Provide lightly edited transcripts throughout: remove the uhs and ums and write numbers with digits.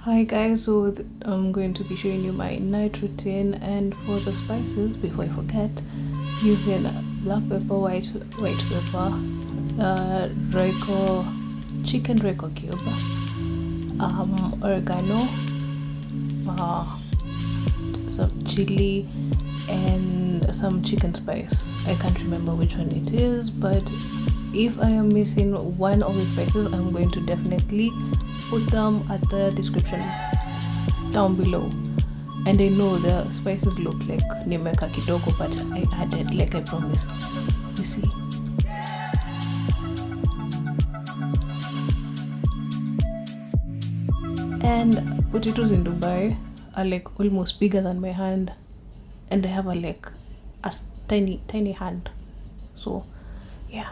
Hi guys, so I'm going to be showing you my night routine, and for the spices, before I forget, using black pepper, white pepper, Royco, chicken Royco cube, oregano, some chili, and some chicken spice. I can't remember which one it is, but if I am missing one of the spices, I'm going to definitely put them at the description down below. And I know the spices look like nimeka kidogo, but I added, like I promised. You see. And potatoes in Dubai are like almost bigger than my hand, and I have a tiny hand. So yeah.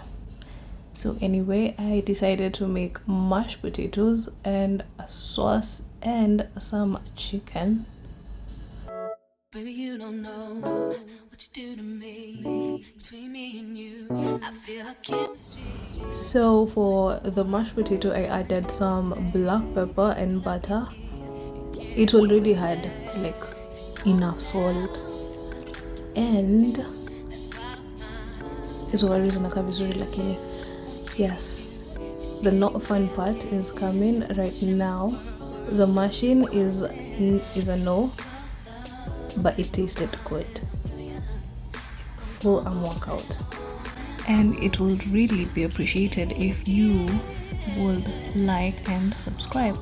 So anyway, I decided to make mashed potatoes and a sauce and some chicken. Baby, you don't know what you do to me. Between me and you, I feel like chemistry. So for the mashed potato, I added some black pepper and butter. It already had like enough salt, and hizo waru zinakaa vizuri, lakini yes, the not fun part is coming right now. The mashing is a no, but it tasted good. Full workout, and it would really be appreciated if you would like and subscribe.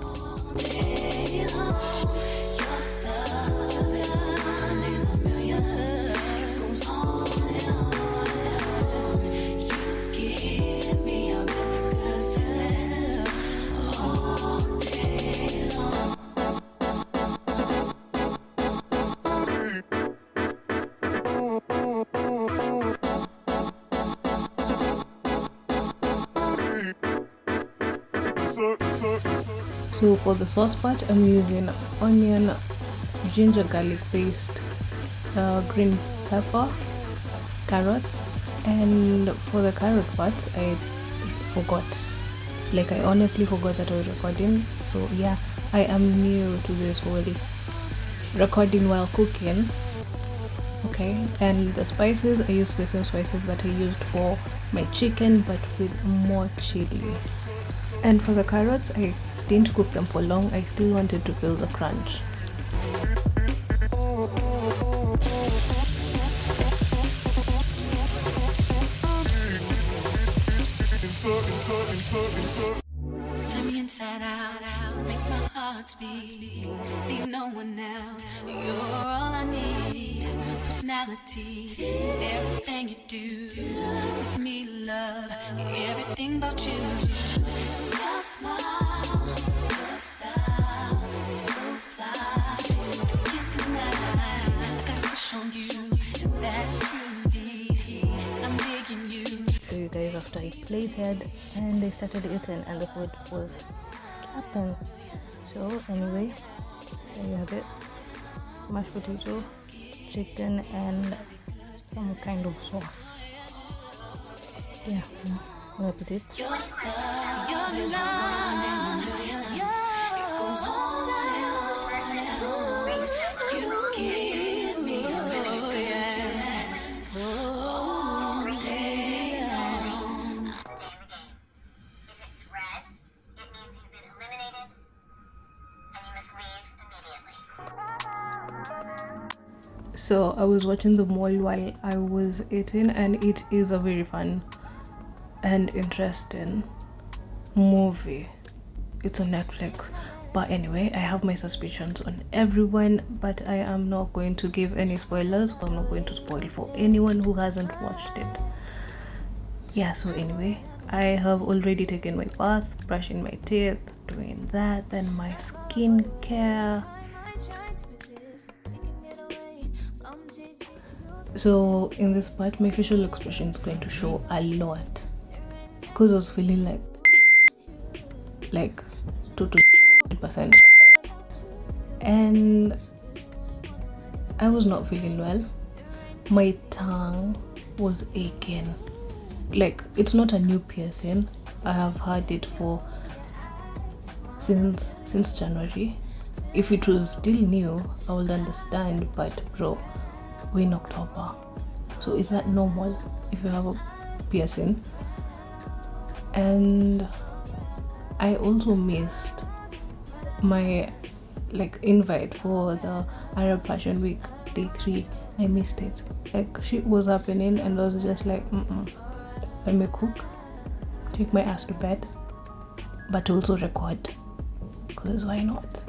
So for the sauce part, I'm using onion, ginger garlic paste, green pepper, carrots, and for the carrot part, I forgot. Like, I honestly forgot that I was recording. So yeah, I am new to this whole recording while cooking. Okay, and the spices, I used the same spices that I used for my chicken, but with more chili. And for the carrots, I didn't cook them for long. I still wanted to feel the crunch. Turn me inside out, make my heart beat. Need no one else, you're all I need. Personality, everything you do, it's me love, everything about you. Your smile, your style, so fly, can't deny. I got a crush on you, and that's true. I'm digging you. So you guys, after I plated and they started eating and the food was clapping. So anyway, there you have it. Mashed potato, chicken, and some kind of sauce. Yeah, so I'm gonna put it. Your love, it goes on and on. You give me a really good feeling all day long. If it's red, it means you've been eliminated and you must leave immediately. So I was watching the mall while I was eating, and it is a very fun and interesting movie. It's on Netflix. But anyway, I have my suspicions on everyone, but I am not going to give any spoilers. I'm not going to spoil for anyone who hasn't watched it. Yeah, so anyway, I have already taken my bath, brushing my teeth, doing that, then my skincare. So in this part, my facial expression is going to show a lot, because I was feeling like 2%, and I was not feeling well. My tongue was aching. Like, it's not a new piercing. I have had it for since January, if it was still new, I would understand, but bro, we're in October, so is that normal if you have a piercing? And I also missed my invite for the Arab Fashion Week day 3. I missed it. Shit was happening and I was just like, let me cook, take my ass to bed, but also record, because why not?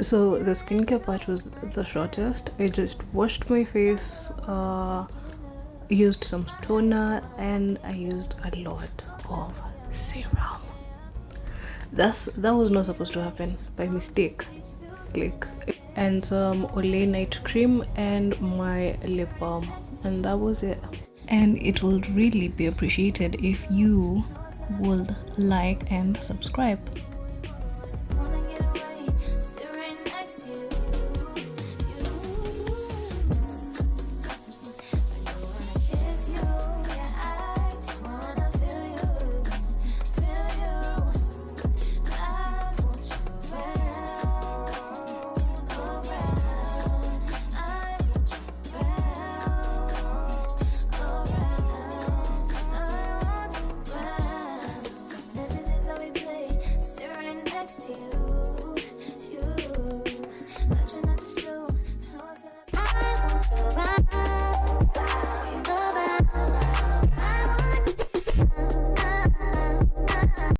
So the skincare part was the shortest. I just washed my face, used some toner, and I used a lot of serum. That was not supposed to happen, by mistake. And some Olay night cream and my lip balm, and that was it. And it would really be appreciated if you would like and subscribe.